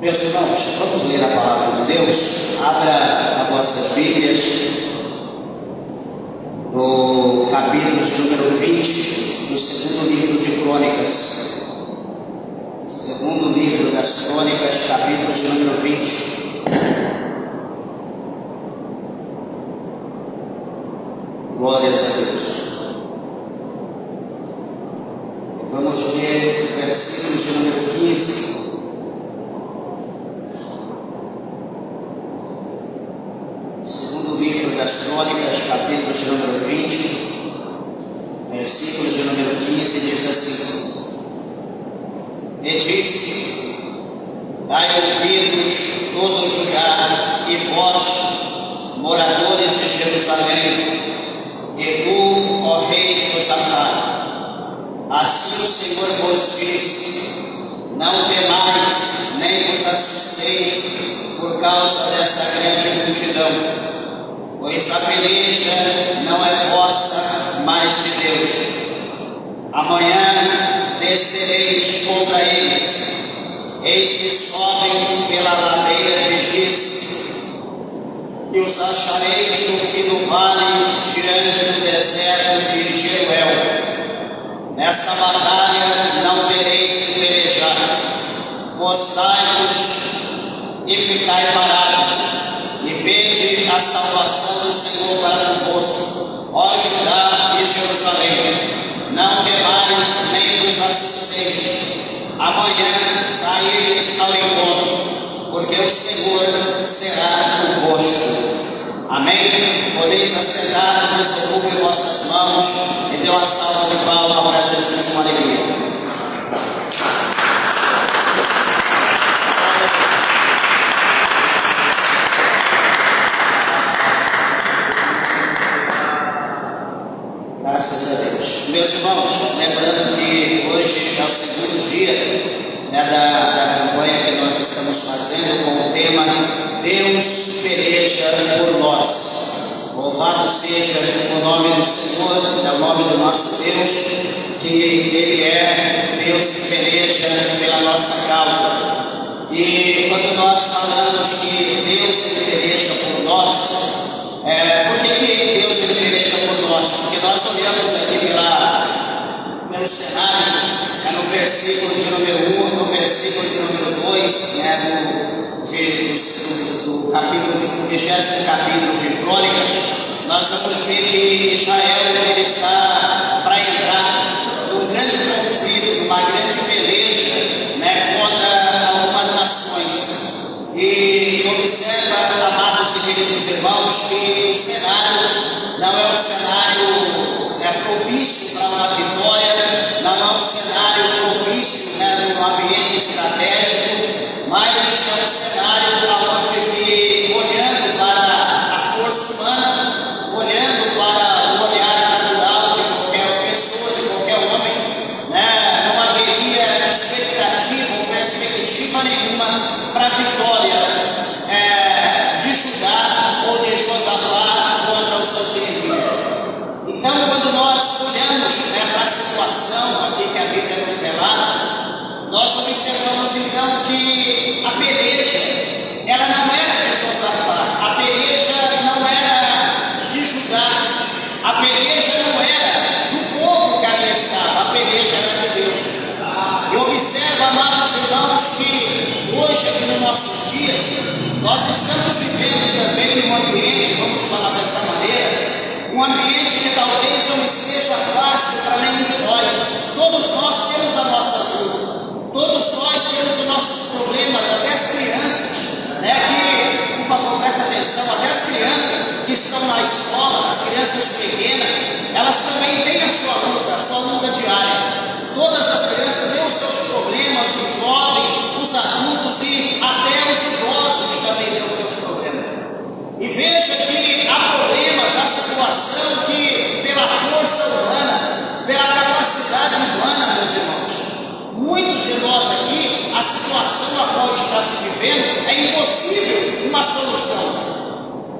Meus irmãos, vamos ler a palavra de Deus. Abra as vossas Bíblias no capítulo de número 20 do segundo livro de Crônicas. Segundo livro das Crônicas, capítulo de número 20. Glórias a Deus. Vamos ler o versículo de número 15. Segundo livro das Crônicas, capítulo de número 20, versículo de número 15, diz assim: E disse: Dai ouvidos todo Judá e vós, moradores de Jerusalém, e tu, ó rei Josafá, assim o Senhor vos diz: não temais, nem vos assusteis por causa desta grande multidão, pois a peleja não é vossa, mas de Deus. Amanhã descereis contra eles, eis que sobem pela ladeira de Giz, e os achareis no fim do vale, diante do deserto de Jeruel. Nesta batalha não tereis que pelejar. Postai-vos e ficai parados, e vede a salvação do Senhor para convosco, ó Judá e Jerusalém. Não temais, nem vos assusteis. Amanhã saíreis ao encontro, porque o Senhor será convosco. Amém? Podeis assentar, desocupem vossas mãos e dê uma salva de palmas para Jesus com alegria. Graças a Deus. Meus irmãos, lembrando que hoje é o segundo dia da campanha que nós estamos fazendo com o tema Deus peleja por nós. Louvado seja o nome do Senhor, é o nome do nosso Deus, que Ele é Deus que peleja pela nossa causa. E quando nós falamos que Deus peleja por nós, por que Deus peleja por nós? Porque nós olhamos aqui pelo cenário, no versículo de número 1, no versículo de número 2, do capítulo, 20º capítulo de Crônicas, nós vamos ver que Israel ele está para entrar num grande conflito, numa grande peleja, contra algumas nações. E observa, amados e queridos irmãos, que o cenário não é um cenário propício para uma vitória, não é um cenário propício num ambiente estratégico, mas é um cenário onde, olhando para a força humana, olhando para o olhar natural de qualquer pessoa, de qualquer homem, não haveria expectativa ou perspectiva nenhuma para a vitória de Judá ou de Josafá contra os seus inimigos. Então, quando nós olhamos para a situação aqui que a Bíblia nos relata, nós observamos então que a peleja, ela não era de Josafá, a peleja não era de Judá, a peleja não era do povo que ali estava, a peleja era de Deus. E observa, amados irmãos, que hoje, aqui nos nossos dias, nós estamos vivendo também num ambiente, vamos falar dessa maneira, um ambiente que talvez não esteja fácil para nenhum de nós. Todos nós temos a nossa luta, todos nós temos os nossos problemas, até as crianças, que, por favor, preste atenção, até as crianças que estão na escola, as crianças pequenas, elas também têm a sua luta diária. Todas as crianças têm os seus problemas, os jovens, os adultos e até os idosos também têm os seus problemas. E veja que há problemas, há situação que, pela força humana, pela capacidade humana, meus irmãos, muitos de nós aqui, a situação a qual está se vivendo, é impossível uma solução.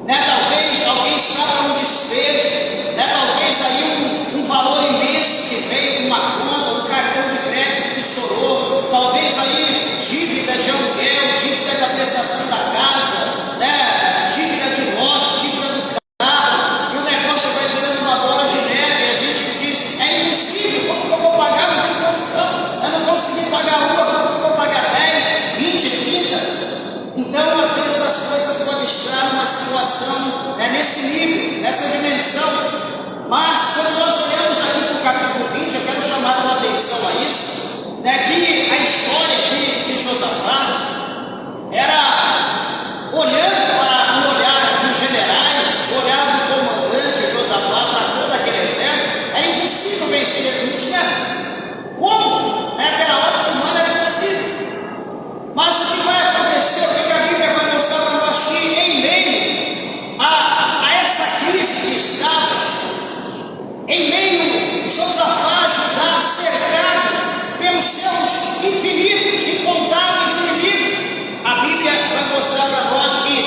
Talvez alguém está com um despejo, talvez aí um valor imenso que veio de uma conta, um cartão de crédito que estourou, talvez aí dívida de aluguel, dívida é que a história aqui de Josafá era olhando para o olhar dos generais, o olhar do comandante Josafá para todo aquele exército, era impossível vencer, não tinha como, pela ótica humana era impossível. Mas o que vai acontecer, o que a Bíblia vai mostrar para nós, que em meio a essa crise que estava, em meio Josafá, Judá, cercado pelos seus infinitos e incontáveis inimigos, a Bíblia vai mostrar para nós que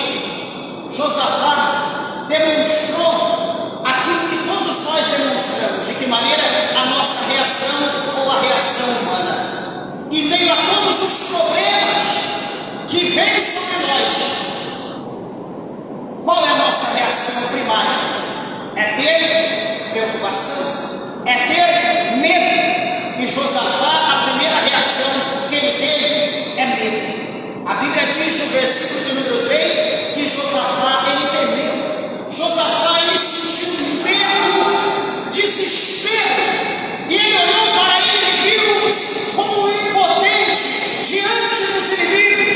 Josafá demonstrou aquilo que todos nós demonstramos, de que maneira a nossa reação ou a reação humana. Em meio a todos os problemas que vêm sobre nós, qual é a nossa reação primária? É ter preocupação? É ter medo? E Josafá, a primeira reação que ele teve é medo. A Bíblia diz no versículo de número 3 que Josafá, ele temeu. Josafá, ele sentiu medo, desespero, e ele olhou para ele e viu-se como impotente diante dos inimigos.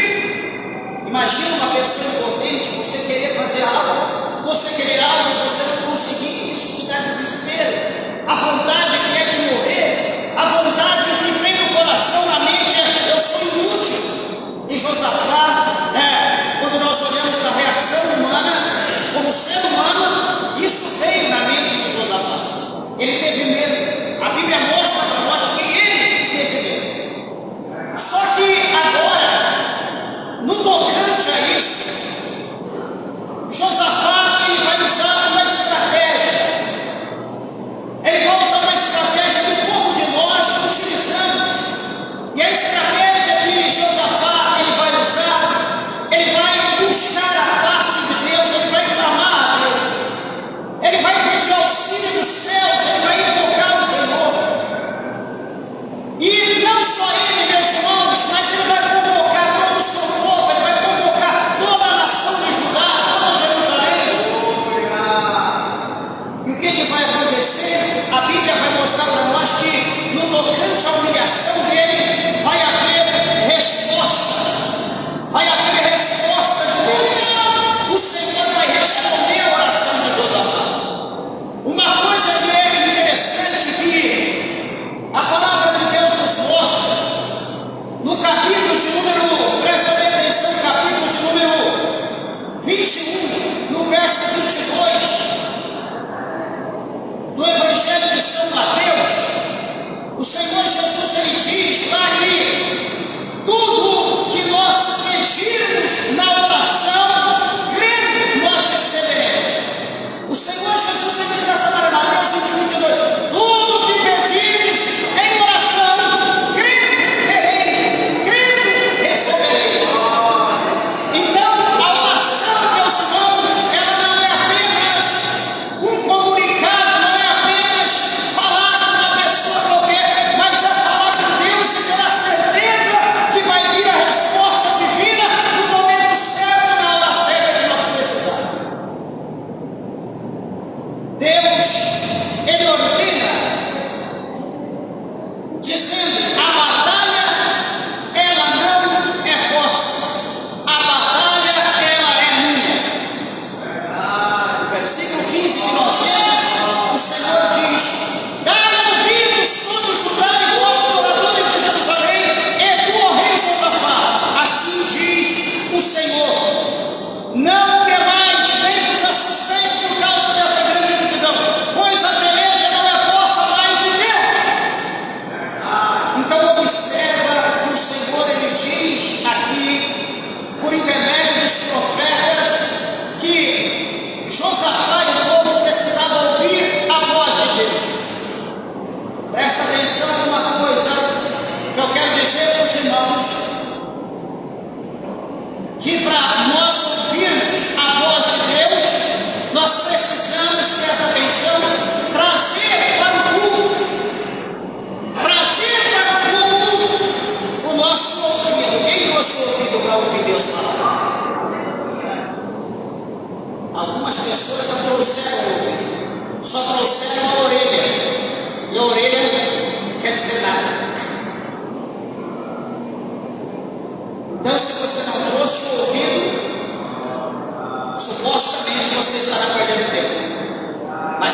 Imagina uma pessoa impotente, você querer fazer algo, você querer algo, você não conseguir, isso te dá desespero. A vontade que é de morrer, a vontade que vem no coração, na mente, é eu sou inútil. E Josafá, quando nós olhamos a reação humana, como ser humano, isso veio na mente de Josafá. Ele teve medo. A Bíblia mostra para nós que ele teve medo. Só que agora, no tocante a isso, Josafá, ele vai usar uma estratégia. Ele vai usar uma estratégia que um pouco de nós utilizamos. E a estratégia que Josafá ele vai usar, ele vai buscar a face de Deus, ele vai clamar a Deus, ele vai pedir auxílio dos céus, ele vai invocar o Senhor. E não só ele, meus irmãos, mas ele vai convocar todo o seu povo, ele vai convocar toda a nação de Judá, toda Jerusalém. E o que vai acontecer? A Bíblia vai mostrar para nós que no tocante à humilhação dele vai haver resposta. Vai haver resposta de Deus. O Senhor vai responder a oração de Josafá. Uma coisa que é interessante que a palavra de Deus nos mostra no capítulo de número, presta bem atenção, capítulo de número 21, no verso 22 do Evangelho de São Mateus. O Senhor Jesus ele diz lá que tudo que nós pedirmos na oração, crendo, nós receberemos. O Senhor Jesus ele diz nessa palavra, Mateus 21, 22, tudo que pedires em oração, crendo, tereis, crendo, recebereis. Então, a oração, meus irmãos, ela não é apenas um comunicado, não é apenas falar com uma pessoa qualquer, mas é falar com Deus e ter a certeza que vai vir a resposta divina no momento certo, na hora certa que nós precisamos. Deus, ele ordena, dizendo: a batalha, ela não é vossa, a batalha, ela é minha. No versículo 15 que nós lemos, o Senhor diz: dai ouvidos todos Judá e vós, moradores de Jerusalém, e tu, ó rei Josafá, assim diz o Senhor: não temais, nem vos assusteis por causa desta grande multidão,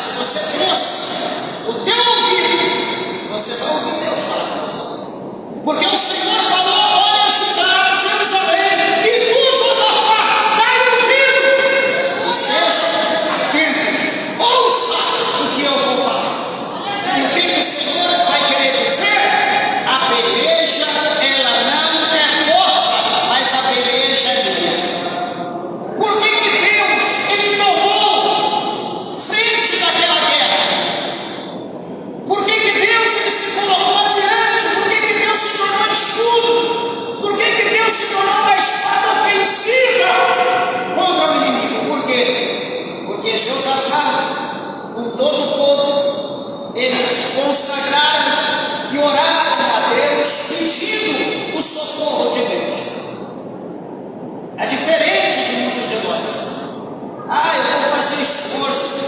Mas se você trouxe o teu ouvido, você vai ouvir Deus falar com você. Porque o Senhor falou: olha, Judá, Jerusalém, e tu, Josafá, dai ouvido. Esteja atento, ouça o que eu vou falar. E o que o Senhor vai querer dizer? A peleja, ela não é força, mas a peleja é minha. Por que Deus, Ele tomou frente daquela guerra? Por que Deus, Ele se colocou adiante? Por que Deus se tornou escudo? Por que Deus se tornou uma espada ofensiva contra o inimigo? Por quê? Porque Josafá, com todo o povo, eles consagraram e oraram a Deus, pedindo o socorro de Deus. É diferente de muitos de nós. Eu vou fazer esforço.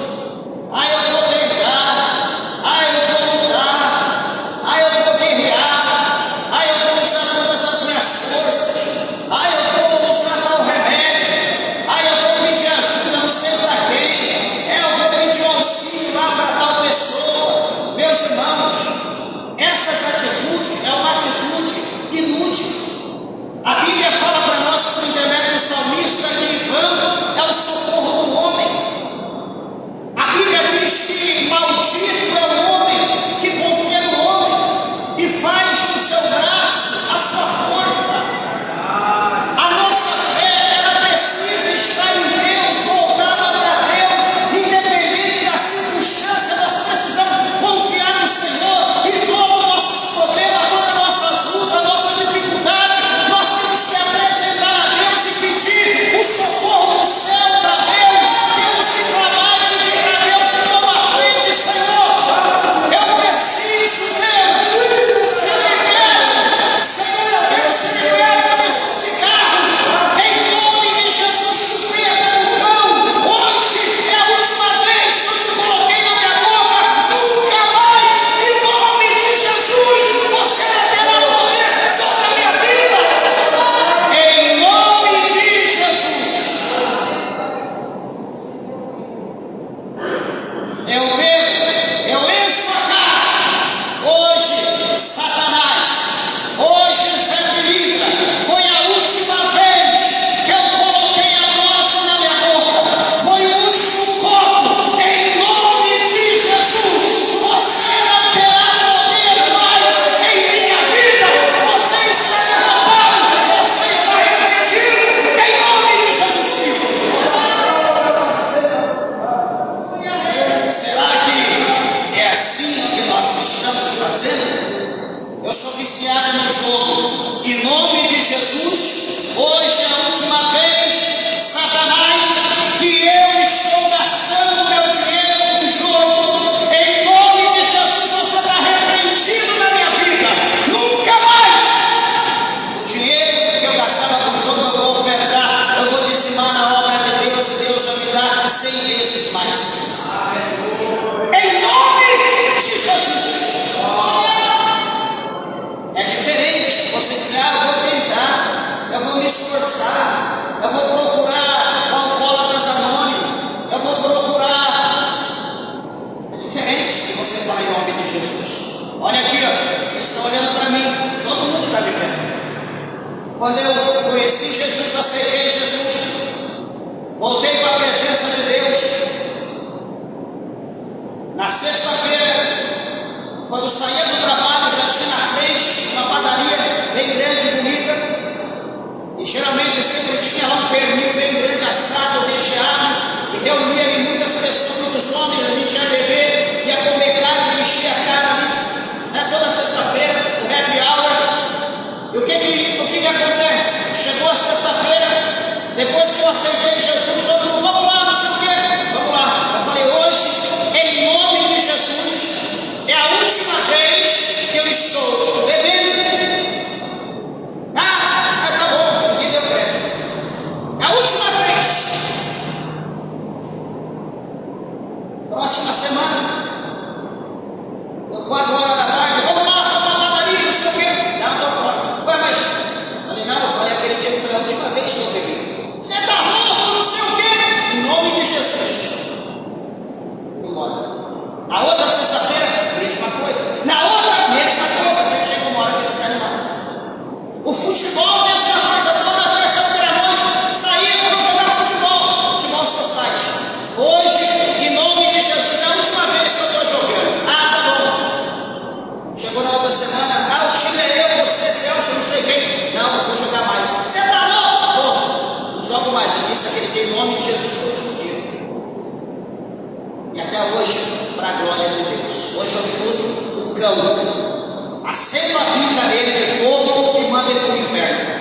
Eu vou tentar. Eu vou lutar. Eu vou guerrear. Eu vou usar todas as minhas forças. Eu vou usar tal remédio. Eu vou pedir ajuda, não sei para quem. Eu vou pedir auxílio lá para tal pessoa. Meus irmãos, essa atitude é uma atitude inútil. A Bíblia fala para nós, por intermédio do salmista, que em vão é o socorro do homem. A Bíblia diz que maldito é o homem que confia no homem e faz do seu braço a sua força. A nossa fé, ela precisa estar em Deus, voltada para Deus, independente da circunstância. Nós precisamos confiar no Senhor e todos os nossos problemas, todas as nossas lutas, nossas dificuldades, nós temos que apresentar a Deus e pedir o socorro do céu para Deus. Temos que clamar e pedir para Deus que toma a frente. Senhor, eu preciso, Deus, se libera, Senhor, eu quero se liberar desse cigarro, em nome de Jesus. Chupeta no cão, hoje é a última vez que eu te coloquei na minha boca, nunca mais, em nome de Jesus, você não terá poder sobre a minha vida, em nome de Jesus. Eu bebo, eu encho a cara. Hoje, Satanás, hoje, Zé Bilitra, foi a última vez que eu coloquei a nossa na minha boca. Foi o último copo. Em nome de Jesus, você não terá poder mais em minha vida. Você está derrotado, você está repreendido. Em nome de Jesus. Será que é assim que nós estamos fazendo? Eu sou viciado no jogo. Em nome de Jesus, hoje é a última vez, Satanás, que eu estou gastando meu dinheiro no jogo. Em nome de Jesus, você está repreendido na minha vida. Nunca mais. O dinheiro que eu gastava com o jogo eu vou ofertar, eu vou dizimar na obra de Deus, e Deus vai me dar 100 vezes mais. Em nome de Jesus. É diferente. Você diz: eu vou tentar, eu vou me esforçar, eu vou procurar alcoólatras anônimos, eu vou procurar. É diferente de você falar em nome de Jesus. Olha aqui, vocês estão olhando para mim, todo mundo está me vendo. Quando eu conheci Jesus, aceitei Jesus, voltei para a presença de Deus. Na sexta-feira, quando saía do trabalho, já tinha na frente uma padaria bem grande e bonita. E geralmente sempre tinha lá um pernil bem grande, assado, recheado. E reunia ali muitas pessoas, muitos homens. A gente ia beber, ia comer carne, enchia a cara ali. Toda sexta-feira, o happy hour. E o que acontece? Chegou a sexta-feira, depois que eu aceitei Jesus, todo mundo: vamos lá, não sei o quê. Vamos lá. Eu falei: hoje, em nome de Jesus, é a última vez que eu estou bebendo. Tá bom, ninguém deu crédito. É a última vez. Próxima semana, 4 horas da tarde, vamos lá, vamos na padaria, não sei o quê. Não, estou fora. Ué, mas... Falei: não, eu falei aquele dia que foi a última vez que eu bebi. Você está louco, não até hoje, para a glória de Deus. Hoje eu chuto o cão, acendo a bica dele de fogo e mando ele para o inferno.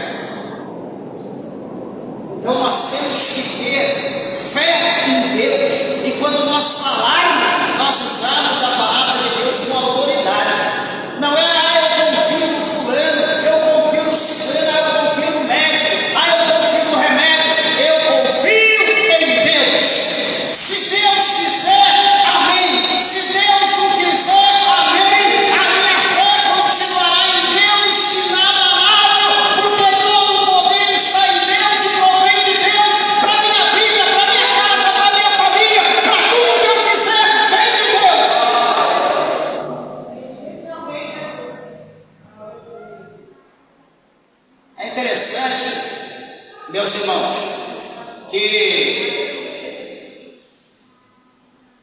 Então nós temos que ter fé em Deus, e quando nós falarmos, nós usamos a palavra de Deus com autoridade. Não é, eu confio no fulano, eu confio no ciclano, eu confio no médico, eu confio no remédio. Eu confio em Deus. Se Deus quiser, amém. Se Deus não quiser, amém. A minha fé continuará em Deus, inabalável, porque todo o poder está em Deus e provém de Deus para a minha vida, para a minha casa, para a minha família, para tudo que eu fizer, vem de Deus. É interessante, meus irmãos, que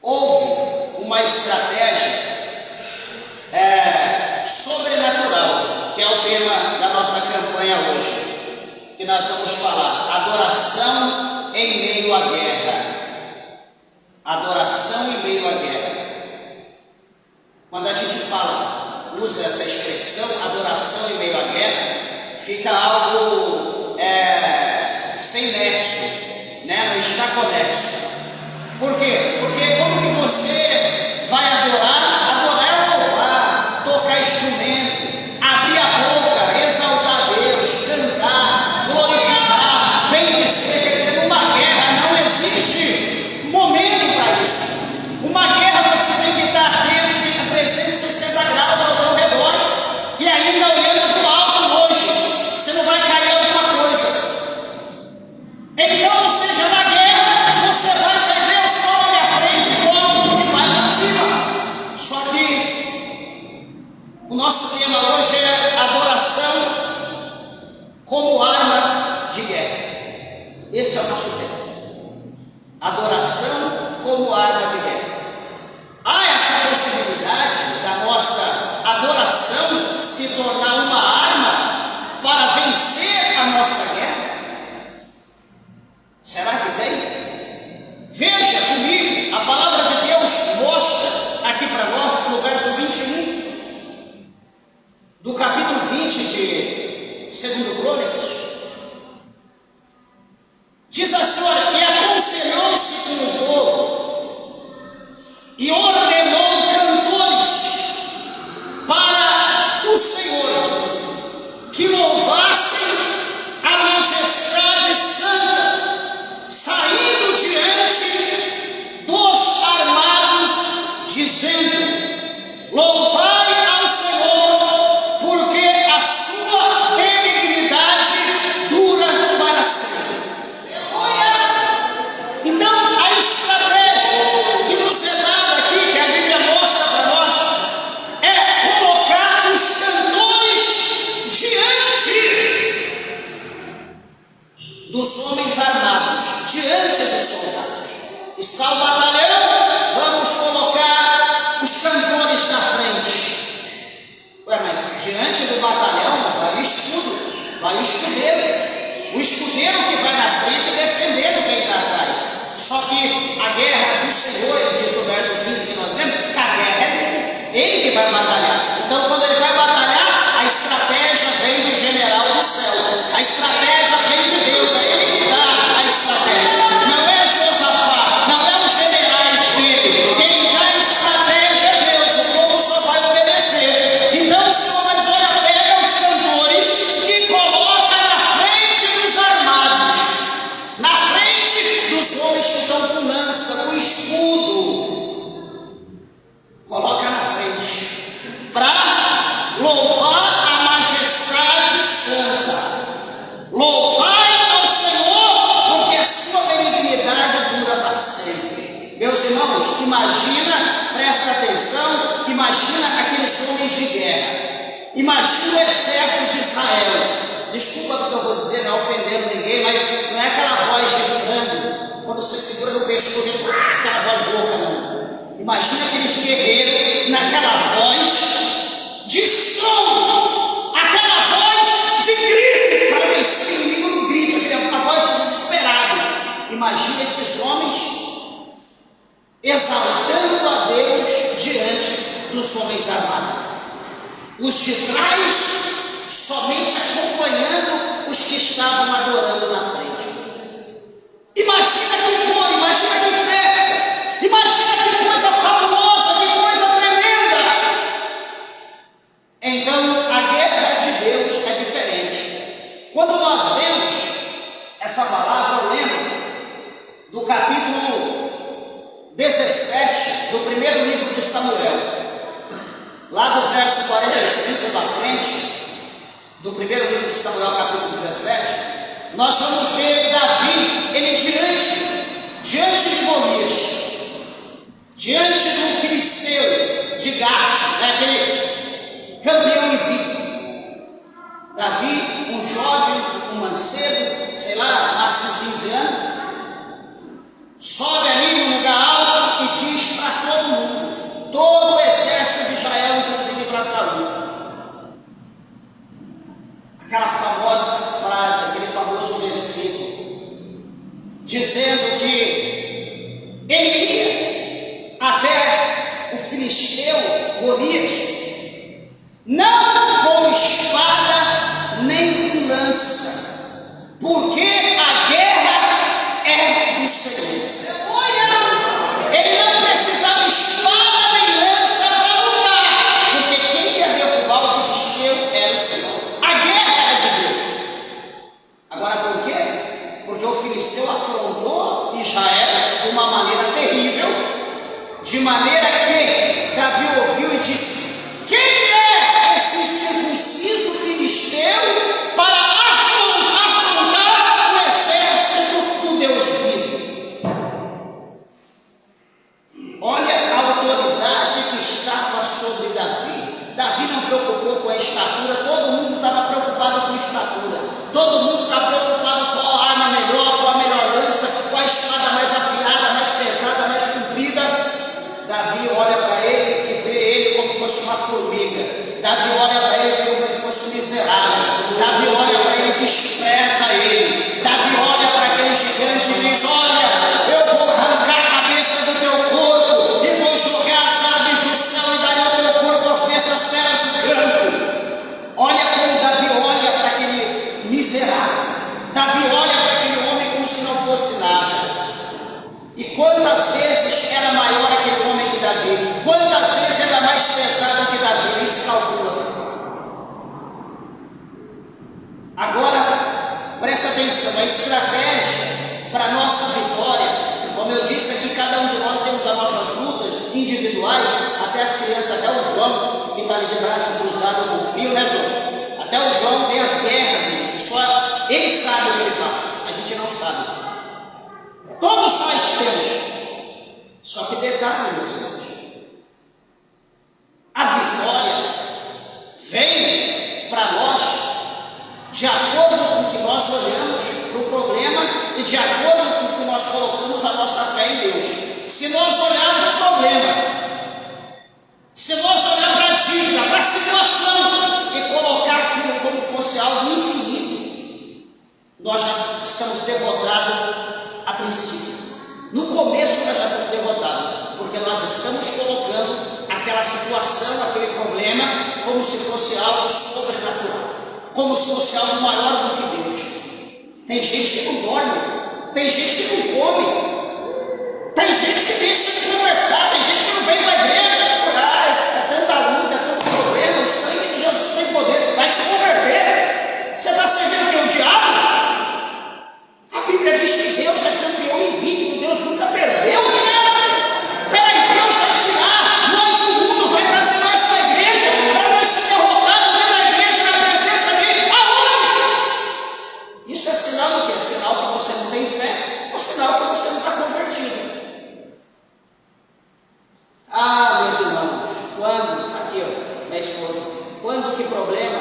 houve uma estratégia sobrenatural, que é o tema da nossa campanha hoje, que nós vamos falar: adoração em meio à guerra. Adoração em meio à guerra. Quando a gente usa essa expressão, adoração em meio à guerra, fica algo sem nexo, né? Não está conexo. Por quê? Porque como que você vai adorar? Adorar é louvar, tocar instrumento, abrir a boca, exaltar Deus, cantar, glorificar, bendizer. Quer dizer, numa guerra não existe momento para isso. Uma guerra você tem que estar atento em 360 graus ao seu redor e ainda olhando para o alto longe. Você não vai cair alguma coisa. Então, ou seja, na guerra você vai sair, Deus toma a minha frente, toma e vai para cima. Só que o nosso tema hoje é adoração como arma de guerra. Esse é o nosso tema. Adoração como arma de guerra. Há essa possibilidade da nossa adoração se tornar uma arma para vencer a nossa guerra? Será que tem? Veja comigo, a palavra de Deus mostra aqui para nós, no verso 21 do capítulo 20 de 2 Crônicas, diz assim: olha, e aconselhou-se com o povo e ordenou cantores para o Senhor que louvassem a majestade santa, saindo diante dos armados, dizendo: louvai ao Senhor, porque a sua benignidade dura para sempre. Então, a estratégia que nos é dada aqui, que a Bíblia mostra para nós, é colocar os cantores diante dos homens armados, diante dos soldados. Está o batalhão, vamos colocar os cantores na frente. Ué, mas diante do batalhão vai o escudo, vai o escudeiro. O escudeiro que vai na frente defendendo quem está atrás. Só que a guerra do Senhor, diz no verso 15 que nós lemos, que a guerra é dele, ele que vai batalhar. Então, quando ele vai batalhar, a estratégia vem do general do céu, a estratégia vem de Deus, é ele que dá a estratégia. Não é Josafá, não é os generais dele, quem dá a estratégia é Deus, o povo só vai obedecer. Então, o Senhor mais olha, pega os cantores e coloca na frente dos armados, na frente dos homens que estão com lança, com escudo. Coloca na frente, para louvar a majestade santa. Louvai ao Senhor, porque a sua benignidade dura para sempre. Meus irmãos, imagina, presta atenção, imagina aqueles homens de guerra. Imagina o exército de Israel. Desculpa o que eu vou dizer, não ofendendo ninguém, mas não é aquela voz de frango, quando você segura no pescoço, aquela voz louca, não. Imagina aqueles guerreiros naquela voz de som, aquela voz de grito, para vencer o inimigo no grito, aquela voz do desesperado. Imagina esses homens exaltando a Deus diante dos homens armados. Os de trás somente acompanhando os que estavam adorando na frente. Imagina que cor, imagina que festa, imagina que coisa fabulosa, que coisa tremenda. Então a guerra de Deus é diferente. Quando nós vemos essa palavra, eu lembro do capítulo 17 do primeiro livro de Samuel, lá do verso 45 para frente, do primeiro livro de Samuel, capítulo 17, nós vamos ver Davi, ele diante de Golias, diante do filisteu de Gate, aquele campeão invicto. Davi, um jovem, um mancebo, sei lá, máximo 15 anos, sobe ali no lugar alto e diz para todo mundo, todo o exército de Israel, inclusive para Saul, aquela famosa frase, aquele famoso versículo, dizendo que ele ia até o filisteu Golias, não com espada nem com lança, porque a guerra é do Senhor. Ele não precisava espada nem lança para lutar, porque quem ia derrubar o filisteu era o Senhor. A guerra era de Deus. Agora por quê? Porque o filisteu afrontou Israel de uma maneira terrível, de maneira que Davi ouviu e disse: quem é esse circunciso filisteu para afrontar o exército do Deus vivo? Olha a autoridade que estava sobre Davi. Davi não preocupou com a estatura, todo mundo estava preocupado com a estatura, todo mundo está preocupado com a arma melhor, com a melhor lança, com a espada mais afiada, mais pesada, mais comprida. Davi olha para ele e vê ele como fosse uma formiga. Davi olha para ele como ele fosse um miserável. Davi olha para ele e despreza ele. Davi olha para aquele gigante e diz: olha, eu vou arrancar a cabeça do teu corpo e vou jogar as aves do céu e darei o teu corpo às bestas feras do campo. Olha como Davi olha para aquele miserável. Davi olha para aquele homem como se não fosse nada. E quantas vezes era maior aquele homem que Davi? Quantas vezes era mais pesado que Davi? Nem se calcula. Agora, presta atenção, a estratégia para a nossa vitória, como eu disse aqui, cada um de nós temos as nossas lutas individuais, até as crianças, até o João, que está ali de braço cruzado com fio, né, João? Até o João tem as guerras dele, que só ele sabe o que ele passa, a gente não sabe. Todos nós temos. Só que detalhe, meus irmãos, a vitória vem para nós de acordo com o que nós olhamos para o problema e de acordo com o que nós colocamos a nossa fé em Deus. Se nós olharmos para o problema, se nós olharmos para a dívida, para a situação e colocar aquilo como fosse algo infinito, nós já estamos derrotados a princípio. No começo nós já estamos derrotados, porque nós estamos colocando aquela situação, aquele problema, como se fosse algo sobrenatural, como se fosse algo maior do que Deus. Tem gente que não dorme, tem gente que não come, tem gente que deixa de conversar, tem gente que não vem para a igreja. Ai, é tanta luta, é tanto problema, o sangue de Jesus tem poder, vai se converter. Você está servindo o que? O diabo? A Bíblia diz que Deus é campeão invicto, Deus nunca perdeu. Peraí, Deus vai tirar nós do mundo, vai trazer nós para a igreja, para nós ser derrotados dentro da igreja, na presença dele. Aonde? Isso é sinal do quê? É sinal que você não tem fé, ou sinal que você não está convertido. Ah, meus irmãos, quando, aqui ó, minha esposa, quando que problema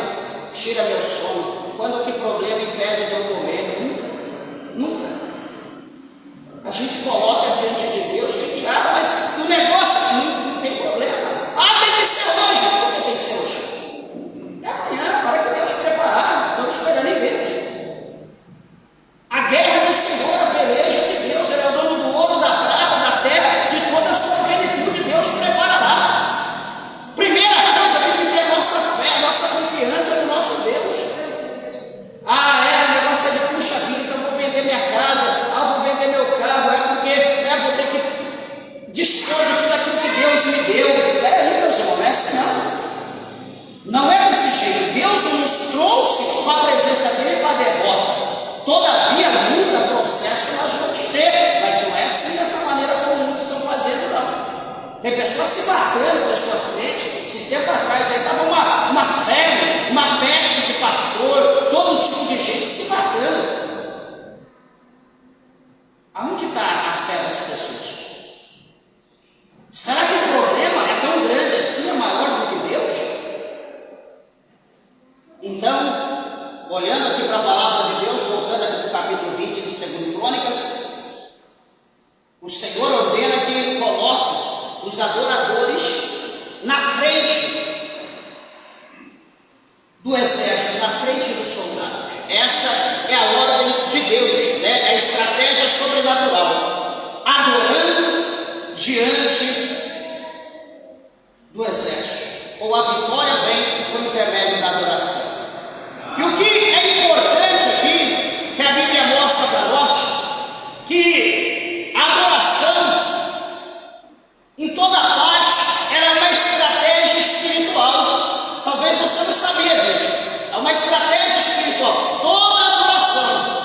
tira meu sono, quando que problema impede de eu comer? Nunca. A gente coloca diante de Deus, mas o negócio não tem problema. Ah, tem que ser hoje. Por que tem que ser hoje? É amanhã, para que Deus preparar. Estamos esperando em Deus. A guerra do Senhor, a peleja de Deus, Ele é o dono do ouro, da prata, da terra, de todas as Tem pessoas se matando pelas suas mentes. Esses tempos atrás aí estava uma febre, uma peste de pastor, todo tipo de gente se matando. Aonde está a fé das pessoas? Será que o problema é tão grande assim, é maior do que Deus? Então, olhando aqui para a palavra de Deus, voltando aqui para o capítulo 20 de 2 Crônicas, o Senhor ordena que coloque os adoradores na frente do exército, na frente dos soldados. Essa é a ordem de Deus, né? É a estratégia sobrenatural. Adorando diante do exército. Ou a vitória vem por intermédio da adoração. E o que é importante aqui, que a Bíblia mostra para nós, que a adoração, em toda parte, era uma estratégia espiritual. Talvez você não sabia disso. É uma estratégia espiritual. Toda adoração.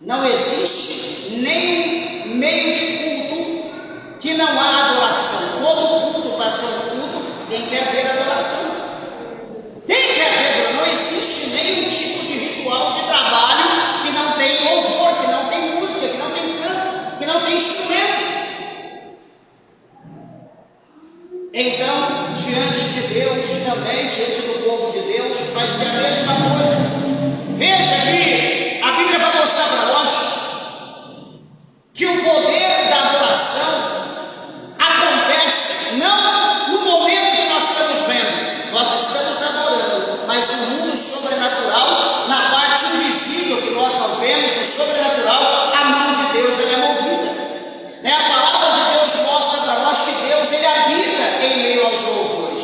Não existe nenhum meio de culto que não há adoração. Todo culto, para ser um culto, tem que haver adoração. Tem que haver, não existe nenhum tipo de ritual de trabalho que não tem louvor, que não tem música, que não tem canto, que não tem instrumento. Então, diante de Deus também, diante do povo de Deus, vai ser a mesma coisa. Veja que a Bíblia vai mostrar para nós que o poder da adoração acontece não no momento que nós estamos vendo, nós estamos adorando, mas no mundo sobrenatural, na parte invisível que nós não vemos, no sobrenatural, a mão de Deus ela é movida. Né? A palavra de Deus mostra para nós que Deus ele habita em meio aos louvores.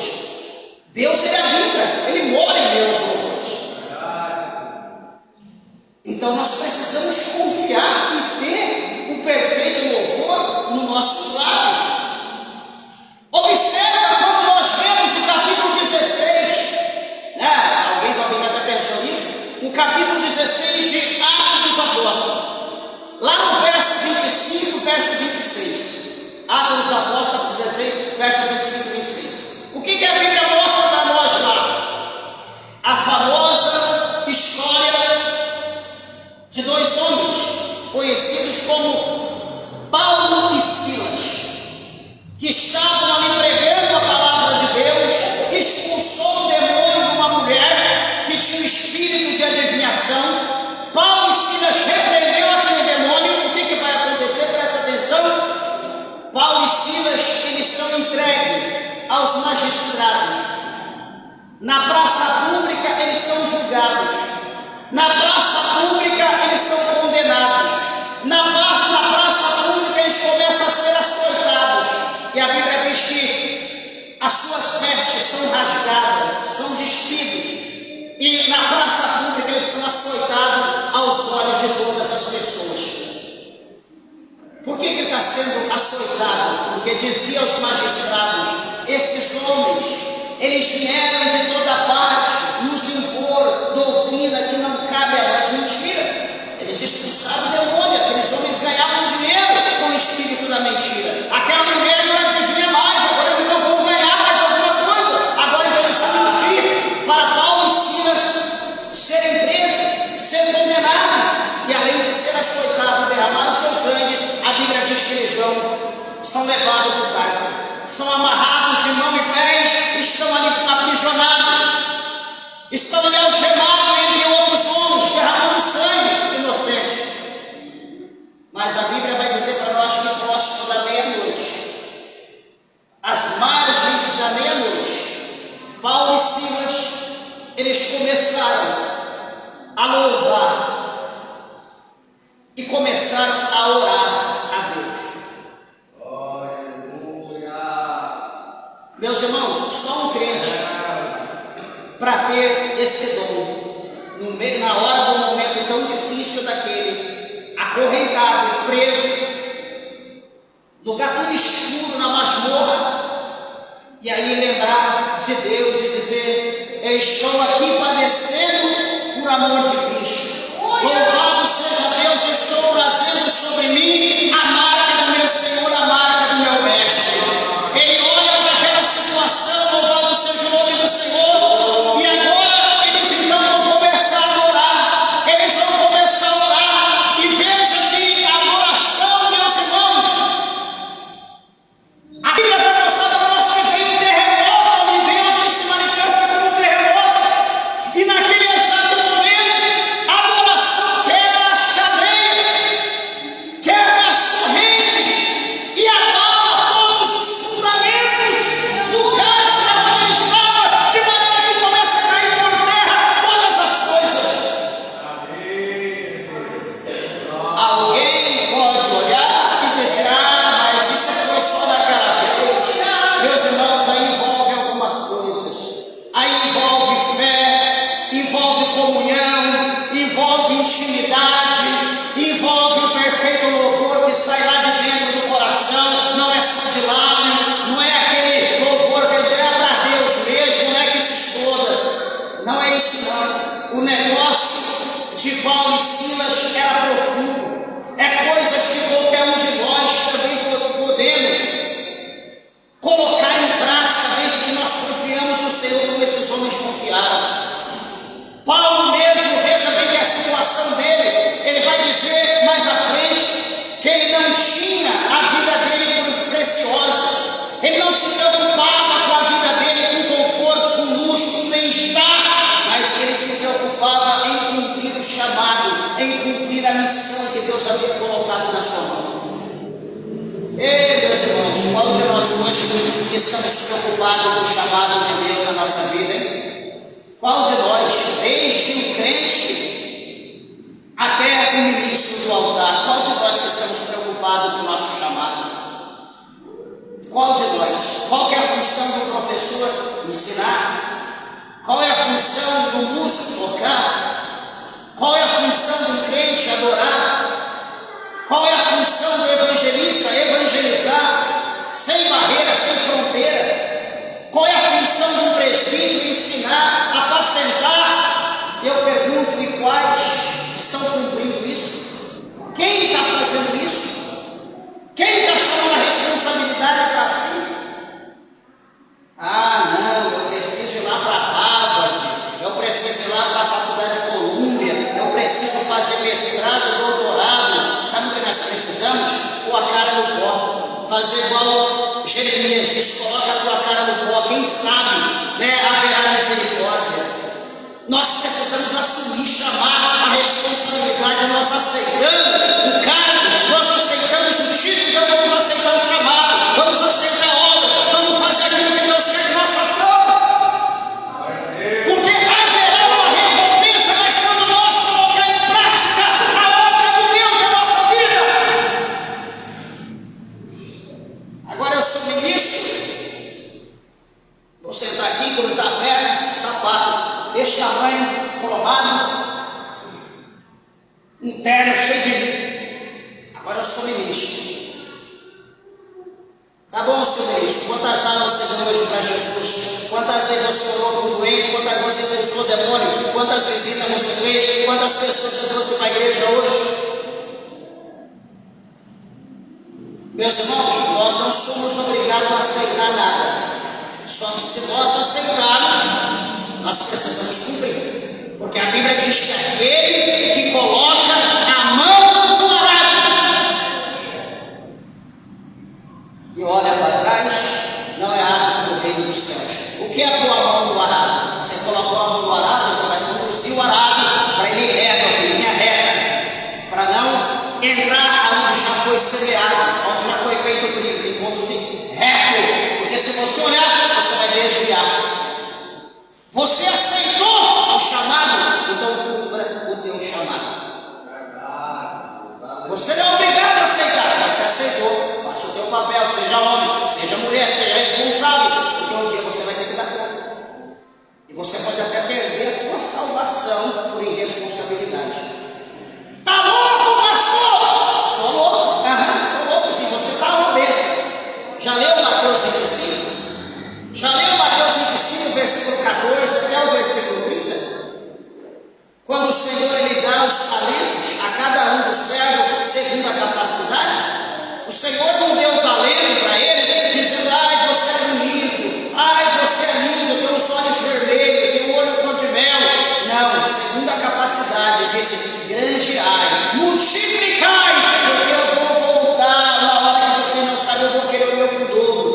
Deus ele habita, ele mora em meio aos louvores. Então nós precisamos confiar e ter o perfeito louvor nos nossos lábios. Observa quando nós vemos no capítulo 16, né? Alguém talvez até pensou nisso, o capítulo 16 de Atos dos Apóstolos, lá no verso 25, verso 26. Atos dos Apóstolos 16, verso 25 e 26. O que a Bíblia mostra para nós lá? A famosa história de dois homens conhecidos como Paulo e Silas, que estavam ali pregando a palavra de Deus, expulsou um demônio de uma mulher que tinha um espírito de adivinhação. Paulo e Silas repreendeu aquele demônio. O que vai acontecer? Presta atenção. Paulo e Silas, eles são entregues aos magistrados. Na praça pública, eles são julgados. Na praça pública, eles são condenados. Na praça pública, eles começam a ser açoitados. E a Bíblia diz que as suas vestes são rasgadas, são despidos. E na praça pública, eles são açoitados aos olhos de todas as pessoas. Por que ele está sendo açoitado? Porque dizia aos magistrados: esses homens, eles vieram de toda parte nos impor doutrina que não cabe a nós. Mentira. Eles expulsaram o demônio. Aqueles homens ganhavam dinheiro com o espírito da mentira. Aquela mulher não adivinha mais. Agora eles não vão ganhar mais alguma coisa. Agora eles vão mentir para Paulo e Silas serem presos, serem condenados. E além de ser açoitados, derramar o seu sangue, a Bíblia diz que eles são levados para o cárcere, são amarrados de mão e pés, estão ali aprisionados, estão ali algemados entre outros homens, derramando sangue inocente. Mas a Bíblia vai dizer para nós que próximo da meia-noite, às margens da meia-noite, Paulo e Silas, eles começaram a louvar e começaram a orar a Deus. Meus irmãos, só um crente para ter esse dom, na hora do momento tão difícil daquele, acorrentado, preso, lugar tudo escuro, na masmorra, e aí lembrar de Deus e dizer: eu estou aqui padecendo por amor de Cristo. Louvado seja Deus, eu estou trazendo sobre mim a marca do meu Senhor, a marca do meu Mestre. intimidade, envolve o perfeito louvor que sai lá de dentro do coração, não é só de lábio, não é aquele louvor que é para Deus mesmo, não é que se exploda, não é isso não. O negócio de Paulo e Silas era profundo, é coisas que qualquer um de nós também podemos colocar em prática, desde que nós confiamos no Senhor como esses homens confiaram. Paulo mesmo, veja bem que a situação dele, ele vai dizer mais à frente, que ele não tinha a vida dele por preciosa, ele não se preocupava com a vida dele, com conforto, com luxo, com bem-estar, mas ele se preocupava em cumprir o chamado, em cumprir a missão que Deus havia colocado na sua mão. Ei, meus irmãos, qual de nós hoje estamos preocupados com o chamado de Deus na nossa vida, hein? Qual de nós, desde o crente até o ministro do altar, qual de nós que estamos preocupados com o nosso chamado? Qual de nós? Qual que é a função do professor? Ensinar. Qual é a função do músico? Tocar. Qual é a função do crente? Adorar. Qual é a função do evangelista? Evangelizar, sem barreira, sem fronteira. Qual é a função do presbítero? Ensinar, apacentar. Eu pergunto, e quais estão cumprindo isso? Quem está fazendo isso? Quem está chamando a responsabilidade para si? Ah, não, eu preciso ir lá para Harvard, eu preciso ir lá para a Faculdade de Colômbia, eu preciso fazer mestrado, doutorado. Sabe o que nós precisamos? Pôr a cara no pó, fazer igual Jeremias diz, coloca a tua cara no pó, quem sabe, né, haverá misericórdia. Nós precisamos assumir, chamar a responsabilidade, nós aceitamos o cargo, nós aceitamos o título, então vamos aceitar o chamado, vamos aceitar a obra, vamos fazer aquilo que Deus quer que nós façamos. Porque haverá uma recompensa, mas quando nós colocar em prática a obra de Deus na nossa vida. Agora eu sou ministro, vou sentar aqui, cruzar a perna, sapato deste tamanho, cromado, um terno cheio de... Agora eu sou ministro. Tá bom, seu ministro, quantas almas você deu hoje para Jesus? Quantas vezes você orou por doente? Quantas vezes você expulsou demônio? Quantas visitas você fez? Quantas pessoas você trouxe para a igreja hoje? Meus irmãos, nós não somos obrigados a aceitar nada. Só que se nós aceitarmos, nós precisamos cumprir. Porque a Bíblia diz que aquele que coloca a mão no arado e olha para trás, não é apto do reino dos céus. O que é pôr a mão no arado? Você colocou a mão no arado, você vai conduzir o arado para ele ir reto, aqui, linha reta, para não entrar onde já foi semeado, onde já foi feito o trigo, e conduzir reto. Porque se você olhar, você vai desviar. Você aceitou o chamado, então cumpra o teu chamado. Você não é obrigado a aceitar, mas você aceitou, faça o teu papel, seja homem, seja mulher, seja responsável, porque um dia você vai ter que dar conta. E você pode até perder a tua salvação por irresponsabilidade. Tá louco, pastor? Tô louco, tô louco sim, você tá uma besta. Já leu Mateus 25? Já leu Mateus 25, versículo 14 até o versículo 30? Quando o Senhor ele dá os talentos a cada um do servo segundo a capacidade, o Senhor não deu talento para ele, dizendo, ai, você é bonito, ai, você é lindo, tem os olhos vermelhos, tem o olho cor de mel. Não, segundo a capacidade, disse, granjeai, multiplicai, porque eu vou voltar, uma hora que você não sabe, eu vou querer o meu em dobro.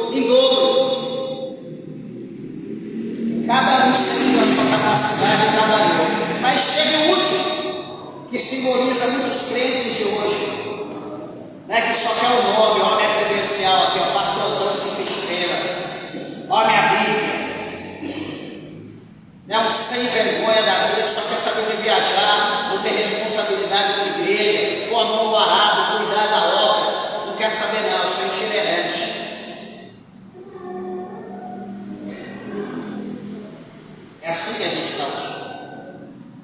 Cada um segundo a sua capacidade trabalhou. Mas teve o último, que simboliza muitos crentes de hoje, né, que só quer o nome, olha a credencial aqui, ó, pastorzão 5 estrelas, olha a Bíblia, né, um sem vergonha da vida, que só quer saber de viajar, não tem responsabilidade com a igreja, pôr a mão no arado, cuidar da obra, não quer saber não, eu sou itinerante. É assim que a gente está hoje.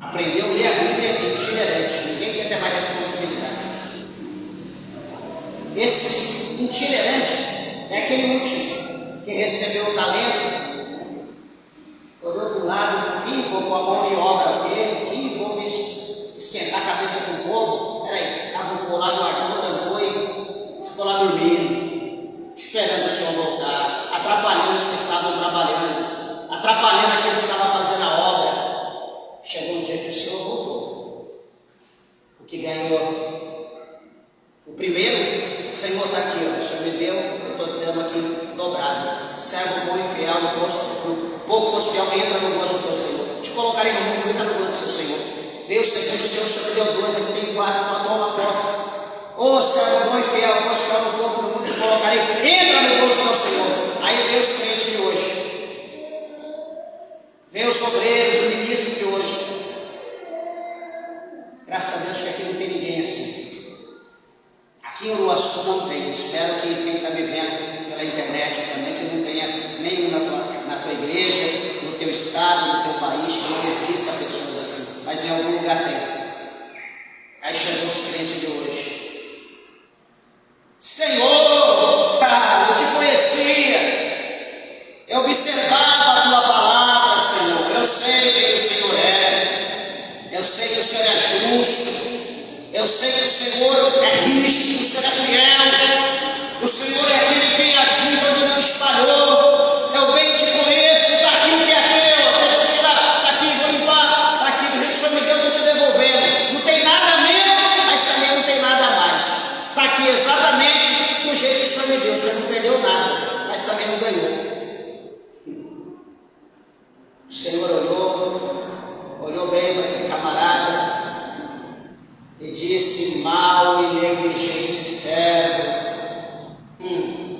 Aprendeu a ler a Bíblia itinerante. Ninguém quer recebeu o talento, olhou para o lado, vou pôr a mão em obra aqui, vou me esquentar a cabeça com o povo. Peraí, arrancou lá, guardou, tampou e ficou lá dormindo, esperando o Senhor voltar, atrapalhando os que estavam trabalhando, atrapalhando aqueles que estavam fazendo a obra. Chegou um dia que o Senhor voltou, o que ganhou. O primeiro, Senhor está aqui, ó, o Senhor me deu, eu estou dando aqui dobrado. Servo bom e fiel no gosto, pouco fosse fiel, entra no gosto do teu Senhor. Te colocarei no mundo, entra no gosto do seu Senhor. Veio o segundo, o Senhor me deu 2, aqui tem 4, então toma posse. Ô servo bom e fiel, fosse fiel no pouco, no mundo te colocarei, entra no gosto do teu Senhor. Aí veio os crentes de hoje, veio os obreiros, os ministros de hoje. Graças a Deus que aqui não tem ninguém assim. Aqui em Uruaçu não tem, espero que quem está me vendo pela internet também, que não tenha nenhum na tua igreja, no teu estado, no teu país, que não exista pessoas assim, mas em algum lugar tem. Aí chegou os crentes de hoje. Senhor, cara, eu te conhecia, eu observava a tua palavra, Senhor, eu sei quem o Senhor é, eu sei que o Senhor é justo, eu sei que o Senhor é rígido, o Senhor é fiel, o Senhor é aquele que ajuda onde não espalhou. Eu bem te conheço, está aqui o que é teu, deixa eu tirar, está aqui, vou limpar, está aqui do jeito que o Senhor me deu, estou te devolvendo. Não tem nada a menos, mas também não tem nada a mais. Está aqui exatamente do jeito que o Senhor me deu, o Senhor não perdeu nada, mas também não ganhou. O Senhor olhou bem para aquele camarada e disse: mal e negligente servo,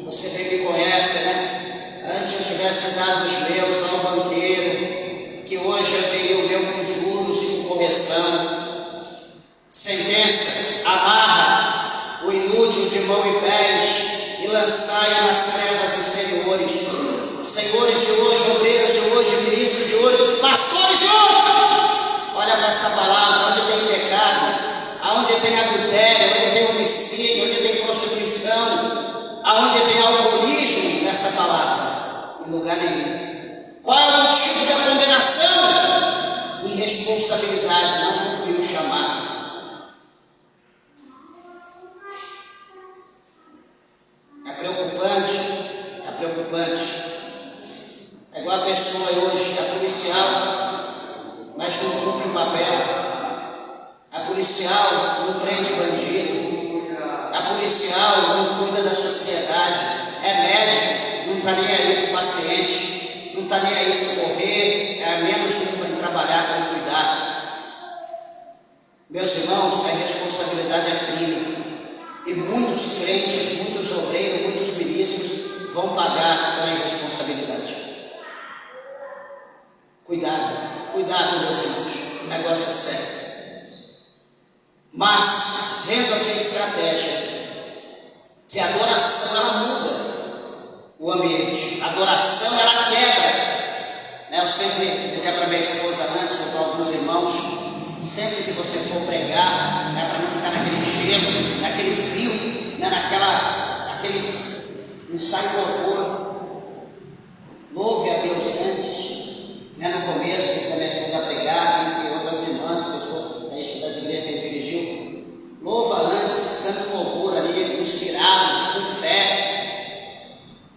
você bem me conhece, né? Antes eu tivesse dado os meus ao banqueiro, que hoje eu teria o meu com juros e com correção. Sentença: amarra o inútil de mão e pés e lançai-o nas trevas exteriores. Senhores de hoje, obreiros de hoje, ministros de hoje, pastores de hoje, olha para essa palavra, onde tem pecado, aonde tem adultério, onde tem homicídio, onde tem prostituição, aonde tem alcoolismo nessa palavra? Em lugar nenhum. Qual é o motivo da condenação? Irresponsabilidade, não cumpriu o chamado. É preocupante, é preocupante. É igual a pessoa hoje, é policial, mas não cumpre o papel. A policial não prende bandido, a policial não cuida da sociedade, é médico, não está nem aí com o paciente, não está nem aí se morrer, é menos um para trabalhar, para cuidar. Meus irmãos, a responsabilidade é crime, e muitos crentes, muitos obreiros, muitos ministros vão pagar pela irresponsabilidade. Cuidado, meus irmãos, o negócio é sério. Mas, vendo aqui a estratégia, que a adoração ela muda o ambiente, a adoração ela quebra. Eu sempre dizia para minha esposa antes, ou para alguns irmãos, sempre que você for pregar, para não ficar naquele gelo, naquele frio, naquele ensaio de louvor, louve a Deus antes. No começo, antes da minha esposa pregar, entre outras irmãs, pessoas das igrejas que ele dirigiu, louva antes, canta um louvor ali, inspirado, com fé,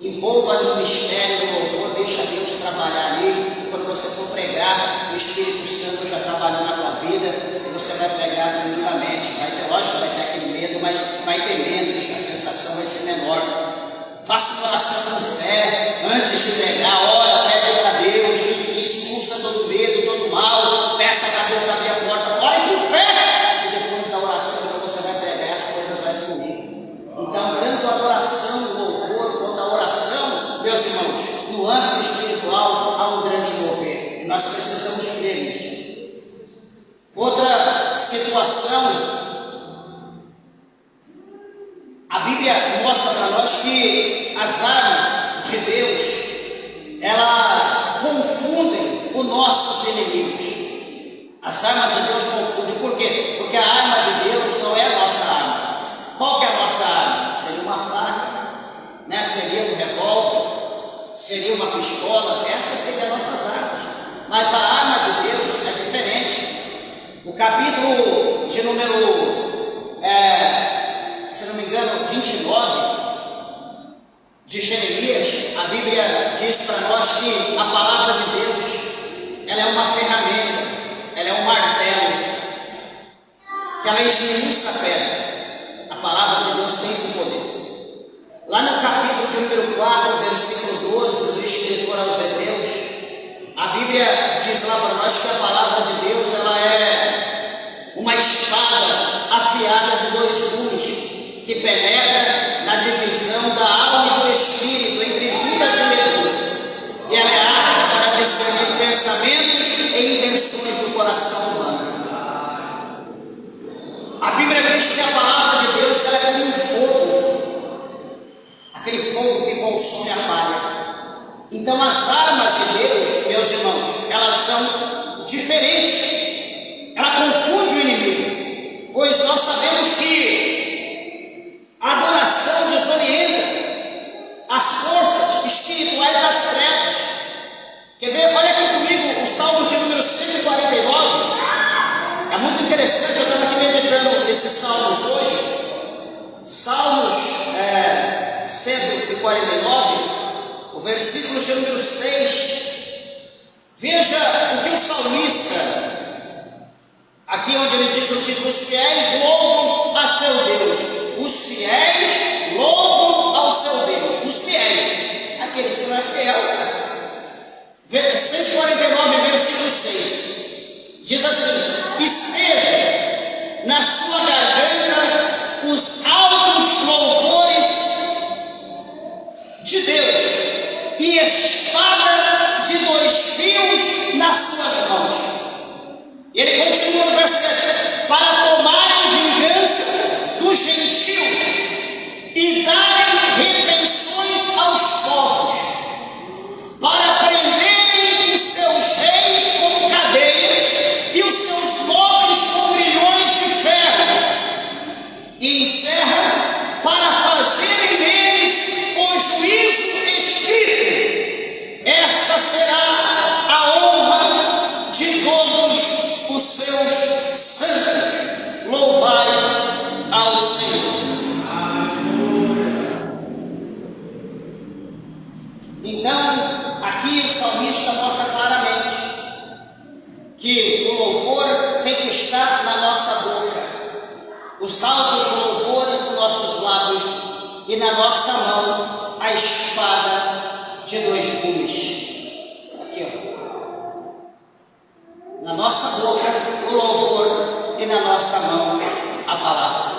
envolva no mistério do louvor, deixa Deus trabalhar ali. Quando você for pregar, o Espírito Santo já trabalhou na tua vida e você vai pregar tranquilamente. Lógico que vai ter aquele medo, mas vai ter menos, a sensação vai ser menor. Faça uma oração com fé, antes de pregar, ora, pede para Deus, enfim, expulsa todo medo, todo mal, peça para Deus abrir a porta, ore com fé, e depois da oração, quando você vai pregar, as coisas vão fluir. Então, tanto a adoração, o louvor, quanto a oração, meus irmãos, no âmbito espiritual, há um grande mover, e nós precisamos de crer nisso. Outra situação, a Bíblia mostra para nós que as armas de Deus, elas confundem os nossos inimigos. As armas de Deus confundem. Por quê? Porque a arma de Deus não é a nossa arma. Qual que é a nossa arma? Seria uma faca, seria um revólver, seria seria uma pistola, essas seriam nossas armas. Mas a arma de Deus é diferente. O capítulo de número, se não me engano, 29 de Jeremias, a Bíblia diz para nós que a palavra de Deus, ela é uma ferramenta, ela é um martelo, que ela esmiuça a pedra. A palavra de Deus tem esse poder. Lá no capítulo de número 4, versículo 12, do escritor aos Hebreus, a Bíblia diz lá para nós que a palavra de Deus, ela é uma espada afiada de 2 gumes, que penetra na divisão da alma e do espírito, entre juntas e medulas, e ela é apta para discernir pensamentos e intenções do coração humano. A Bíblia diz que a palavra de Deus, ela é como um fogo, aquele fogo que consome a palha. Então as armas de Deus, meus irmãos, elas são diferentes. Ela confunde o inimigo, pois nós sabemos que a adoração desorienta as forças espirituais das trevas. Quer ver? Olha aqui comigo o Salmos de número 149. É muito interessante, eu estava aqui meditando esses salmos hoje. Salmos 149, o versículo de número 6. Veja o que o salmista, aqui onde ele diz o título: os fiéis louvam a seu Deus. Os fiéis louvam ao seu Deus. Os fiéis, aqueles que não é fiel. 149, versículo 6. Diz assim: esteja na sua garganta os altos louvores de Deus, e espada de 2 fios nas suas mãos. E ele continua no verso 7: para tomarem vingança dos gentios e darem repreensões aos povos, para prenderem os seus reis com cadeias e os seus nobres com grilhões de ferro. E encerra: para fazerem neles o juízo escrito. Esta será a honra de todos os seus santos. Louvai ao Senhor. Então, aqui o salmista mostra claramente que o louvor tem que estar na nossa boca, os altos louvores dos nossos lábios, e na nossa mão a espada de 2 gumes. Aqui, ó. Na nossa boca o louvor e na nossa mão a palavra,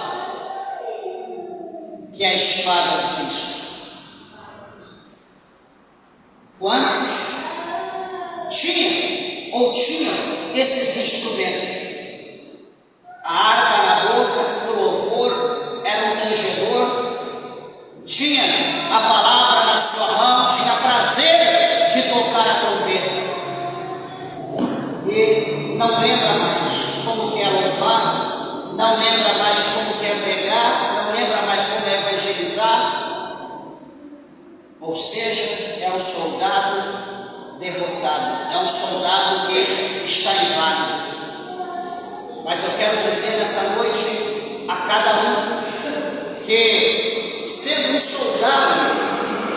que é a espada de Cristo. Quantos tinham esses instrumentos? A harpa na boca, o louvor era um tangedor, tinha a palavra na sua mão, tinha prazer de tocar a trombeta, e não lembra mais como que é louvar, não lembra mais como que é pregar, não lembra mais como é evangelizar. Ou seja, é um soldado derrotado, é um soldado que está inválido. Mas eu quero dizer nessa noite a cada um que, sendo um soldado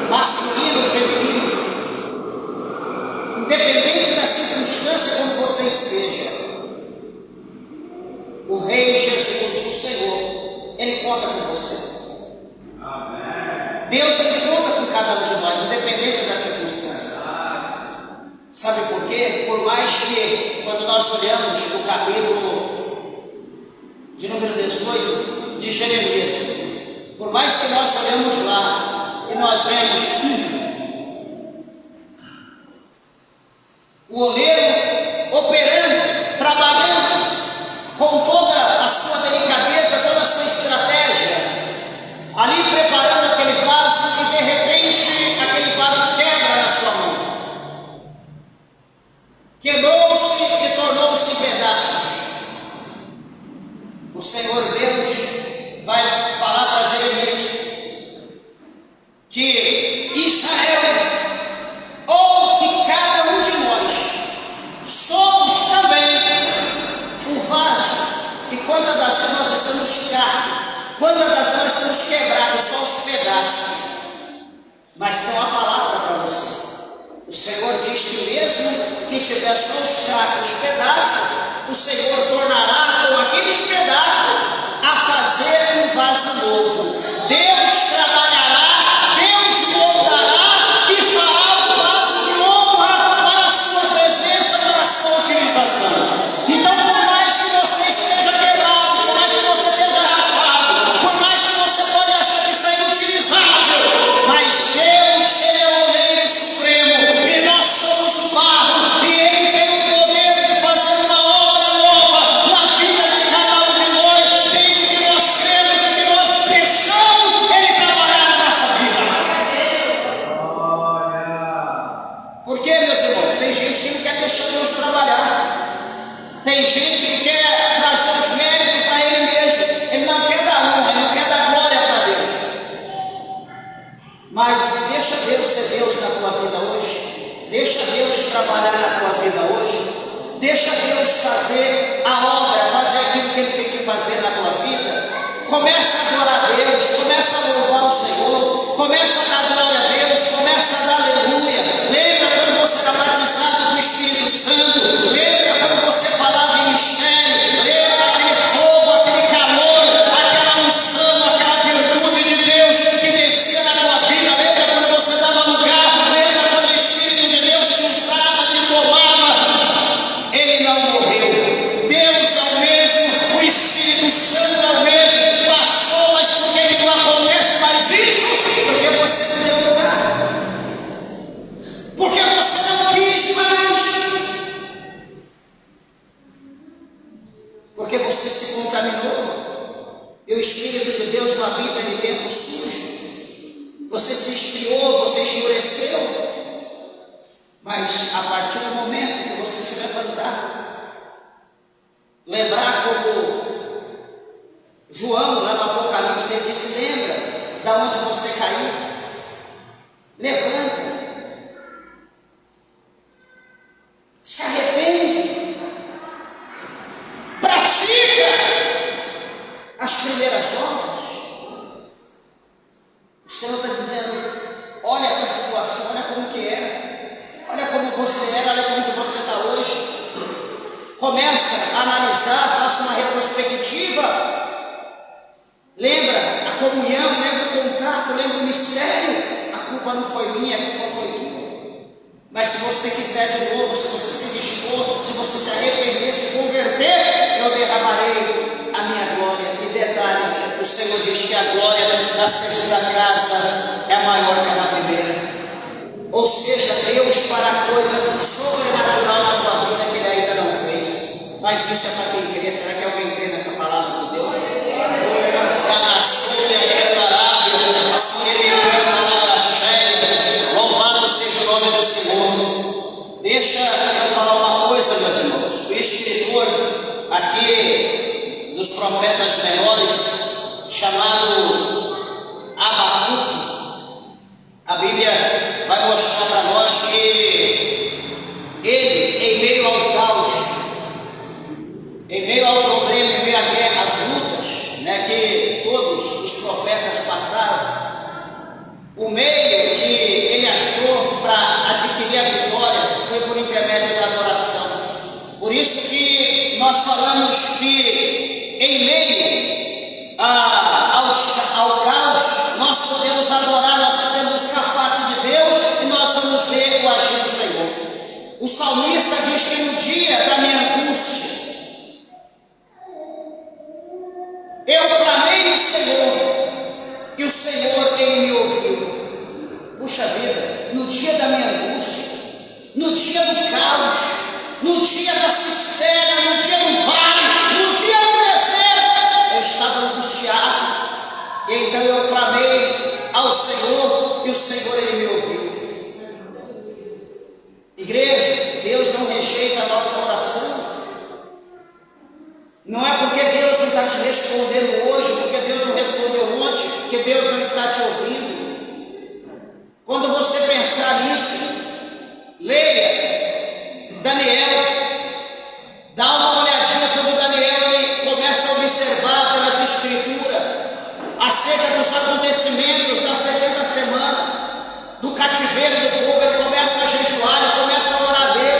masculino ou feminino, independente da circunstância como você esteja, o Rei Jesus, o Senhor, Ele conta com você. Deus, Ele conta com cada um de nós, independente da circunstância. Sabe por quê? Por mais que, quando nós olhamos o capítulo de número 18 de Jeremias, por mais que nós olhamos lá e nós vemos o oleiro operando, trabalhando com toda a sua delicadeza, toda a sua estratégia, ali preparando aquele vaso, e de repente aquele vaso quebra na sua mão, quebrou-se e tornou-se em pedaços. O Senhor Deus vai falar para Jeremias que Israel mesmo que tiver só os pedaços, o Senhor tornará com aqueles pedaços a fazer um vaso novo. Deus trabalhará, Deus moldará e fará um vaso de honra para a sua presença, para a sua utilização. Então, por mais que você esteja quebrado, por mais que você esteja rapado, por mais que você pode achar que está inutilizável, mas Deus, Ele é o oleiro supremo e nós somos o barro, e Ele tem o poder de fazer uma obra nova na vida de cada um de nós, desde que nós cremos e que nós deixamos Ele trabalhar na nossa vida. Por quê, meus irmãos? Tem gente que não quer deixar Deus trabalhar. Tem gente que quer trazer os méritos para ele mesmo. Ele não quer dar honra, ele não quer dar glória para Deus. Mas deixa Deus ser Deus na tua vida hoje. Deixa Deus trabalhar na tua vida hoje. Deixa Deus fazer a obra, fazer aquilo que Ele tem que fazer na tua vida. Começa a adorar a Deus, começa a louvar o Senhor, começa a dar glória a Deus, começa a dar aleluia. Lembra quando você era batizado com o Espírito Santo? Lembra quando você falava em mistério? Lembra aquele fogo, aquele calor, aquela unção, aquela virtude de Deus que descia na tua vida? Lembra quando você dava lugar? Lembra quando o Espírito de Deus te usava, te tomava? Ele não morreu. Deus é o mesmo, o Espírito Santo é o mesmo. Pastor, mas por que não acontece mais isso? Porque você não deu lugar. Porque você não quis mais. Porque você se contaminou. E o Espírito de Deus não habita em tempo sujo. Você se esfriou, você escureceu. Mas a partir do momento que você se levantar, lembrar como João, lá no Apocalipse, ele disse: lembra da onde você caiu? Levanta. Se arrepende. Pratica as primeiras obras. O Senhor está dizendo: olha para a situação, olha como que era. Olha como você era, olha como que você está hoje. Começa a analisar, faça uma retrospectiva. Lembra a comunhão, lembra o contato, lembra o mistério. A culpa não foi minha, a culpa foi tua. Mas se você quiser de novo, se você se dispor, se você se arrepender, se converter, eu derramarei a minha glória. E detalhe, o Senhor diz que a glória da segunda casa é maior que a da primeira. Ou seja, Deus fará coisa sobrenatural na tua vida que Ele ainda não fez. Mas isso é para quem crê. Será que alguém crê nessa palavra de Deus? Louvado seja o nome do Senhor. Deixa eu falar uma coisa, meus irmãos. O escritor aqui dos profetas menores, chamado Abacuque, a Bíblia vai mostrar para nós que ele, em meio ao caos, em meio ao problema, em meio à guerra, às lutas, que todos os profetas passaram, o meio que ele achou para adquirir a vitória foi por intermédio da adoração. Por isso que nós falamos que em meio ao caos, nós podemos adorar, nós podemos buscar a face de Deus e nós vamos ver o agir do Senhor. O salmista diz que no dia da minha angústia, eu clamei o Senhor, e o Senhor, Ele me ouviu. Puxa vida, no dia da minha angústia, no dia do caos, no dia da cisterna, no dia do vale, no dia do deserto, eu estava angustiado. E então eu clamei ao Senhor, e o Senhor, Ele me ouviu. Igreja, Deus não rejeita a nossa oração. Não é porque Deus não está te respondendo hoje, porque Deus não respondeu ontem, que Deus não está te ouvindo. Quando você pensar nisso, leia Daniel, dá uma olhadinha quando Daniel ele começa a observar pelas escrituras acerca dos acontecimentos das 70 semanas, do cativeiro do povo. Ele começa a jejuar, ele começa a orar a Deus.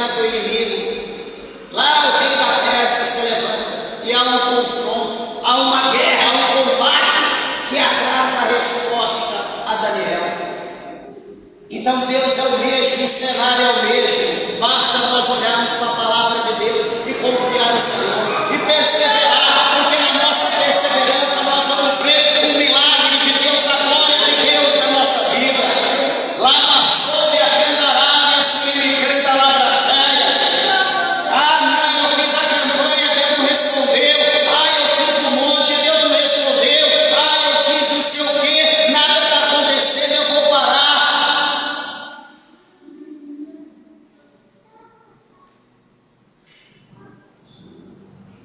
levanta o inimigo. Lá o rei da Pérsia se levanta e há um confronto, há uma guerra, há um combate que atrasa a resposta a Daniel. Então Deus é o mesmo, o cenário é o mesmo. Basta nós olharmos para a palavra de Deus e confiar no Senhor e perseverar, porque na nossa perseverança nós vamos ver o milagre de Deus, a glória de Deus na nossa vida. Lá passou de a candarábia, suína e crenta lá da cheia. Ah, não, eu fiz a campanha, Deus não respondeu. Ah, eu fui para o monte, Deus não respondeu. Ah, eu fiz não sei o que, nada está acontecendo, eu vou parar.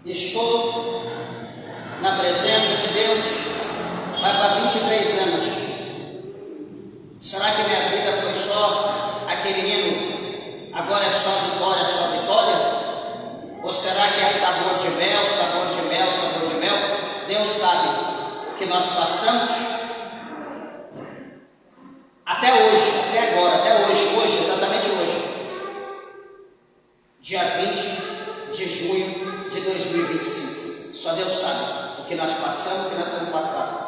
Estou na presença de Deus, vai para 23 anos. Será que minha vida foi só aquele hino, agora é só vitória, só vitória? Ou será que é sabor de mel, sabor de mel, sabor de mel? Deus sabe o que nós passamos até hoje, até agora, até hoje, exatamente hoje, dia 20 de junho de 2025. Só Deus sabe o que nós passamos, o que nós estamos passando.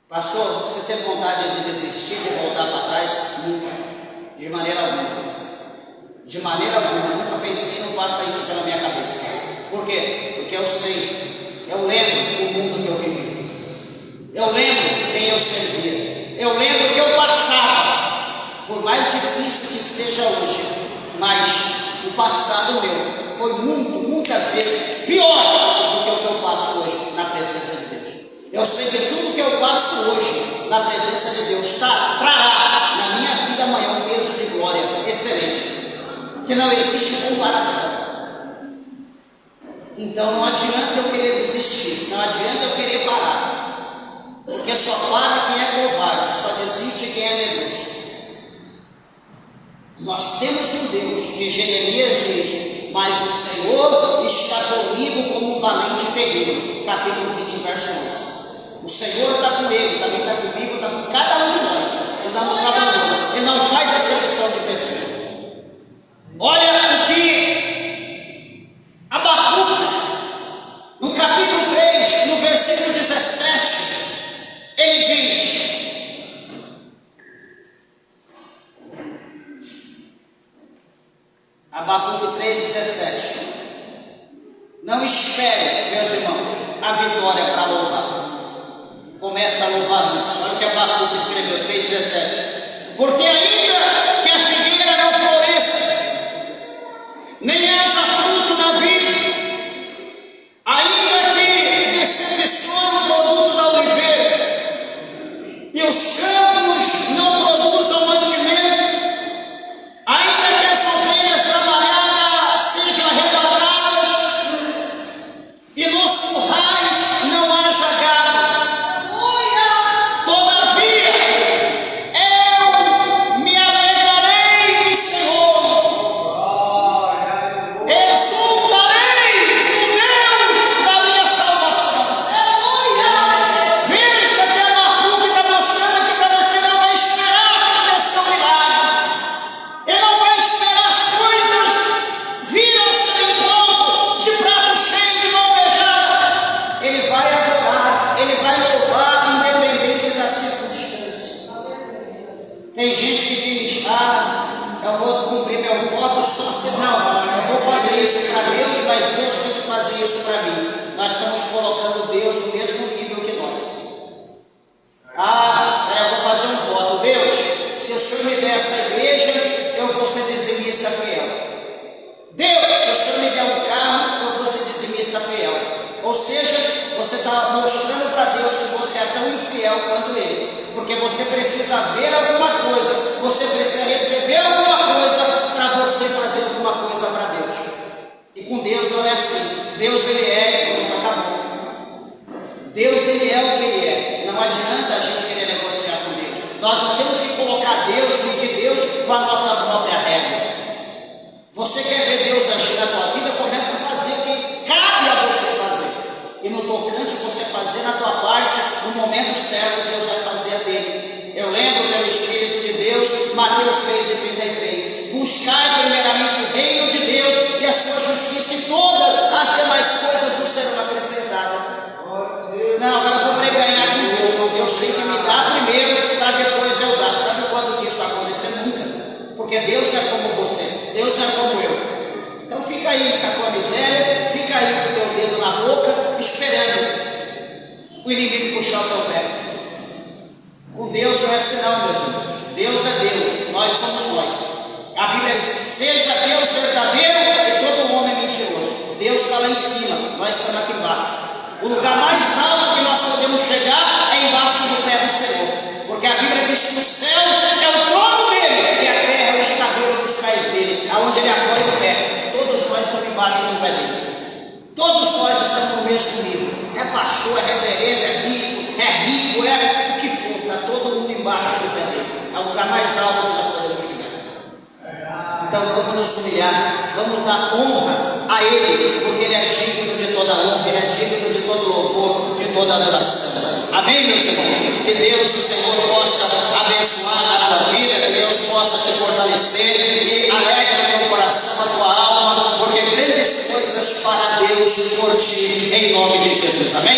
Pastor, você teve vontade de desistir, de voltar para trás? Nunca, de maneira alguma. De maneira alguma, nunca pensei, não passa isso pela minha cabeça. Por quê? Porque eu sei, eu lembro o mundo que eu vivi. Eu lembro quem eu servia. Eu lembro que eu passava. Por mais difícil que esteja hoje, mas o passado meu foi muitas vezes pior do que o que eu passo hoje na presença de Deus. Eu sei que tudo que eu passo hoje na presença de Deus trará na minha vida amanhã um peso de glória excelente, que não existe comparação. Então não adianta eu querer desistir, não adianta eu querer parar, porque só para quem é covarde, só desiste quem é medroso. Nós temos um Deus que Jeremias diz: mas o Senhor está comigo como um valente guerreiro. Capítulo 20, verso 11. O Senhor está comigo, também está comigo, está com cada um de nós. Ele não nos abandona, Ele não faz acepção de pessoas. Olha o que Abacuque, no capítulo 3, no versículo 17, ele diz: Abacuque 3,17. Não espere, meus irmãos, a vitória para louvar. Começa a louvar antes. Olha o que Abacuque escreveu, 3,17. Porque ainda que a figueira não floresça, nem haja fruto na vide, ainda que decepcione o produto da oliveira, e os campos não produzam mantimento, ainda que as ovelhas trabalhadas sejam arrebatadas, e nos currais não haja gado, todavia eu me alegrarei no Senhor, exultarei no Deus da minha salvação. Veja que Abacuque está mostrando aqui para nós que não vai esperar o seu milagre. Ele não vai esperar as coisas vir ao seu encontro de prato cheio, de mão beijada. Ele vai adorar, ele vai louvar, independente das circunstâncias. Tem gente que diz: ah, eu vou cumprir meu voto só se não, eu vou fazer isso para Deus, mas Deus tem que fazer isso para mim. Nós estamos colocando Deus no mesmo nível que nós. Ah, eu vou fazer um voto. Deus, se o Senhor me der essa igreja, eu vou ser dizimista fiel. Deus, se o Senhor me der um carro, eu vou ser dizimista fiel. Ou seja, você está mostrando para Deus que você é tão infiel quanto Ele, porque você precisa ver alguma coisa, você precisa receber alguma coisa para você fazer alguma coisa para Deus. E com Deus não é assim. Deus, Ele é, acabou. Deus, Ele é o que Ele é. Não adianta a gente querer negociar com Deus. Nós não temos que colocar Deus, medir Deus com a nossa própria regra. Você quer ver Deus agir na tua vida? Começa a fazer o que cabe a você fazer. E no tocante você fazer na tua parte, no momento certo, Deus vai fazer a dele. Eu lembro pelo Espírito de Deus, Mateus 6,33. assim, não, meus irmãos. Deus é Deus, nós somos nós. A Bíblia diz: seja Deus verdadeiro e todo homem mentiroso. Deus está lá em cima, nós estamos aqui embaixo. O lugar mais alto que nós podemos chegar é embaixo do pé do Senhor, porque a Bíblia diz que o céu é o trono dele e a terra é o escabelo dos pés dele, aonde ele apoia o pé. Todos nós estamos embaixo do pé dele. Todos nós estamos no mesmo nível. É pastor, é reverendo, é bispo, é rico, é o que for. Está todo mundo embaixo do pé dele. É o lugar mais alto que nós podemos chegar. Então vamos nos humilhar, vamos dar honra a Ele, porque Ele é digno de toda honra, Ele é digno de todo louvor, de toda adoração. Amém, meus irmãos? Que Deus, o Senhor, possa abençoar a tua vida, que Deus possa te fortalecer e alegre o teu coração, a tua alma, porque grandes coisas para Deus por ti, em nome de Jesus. Amém?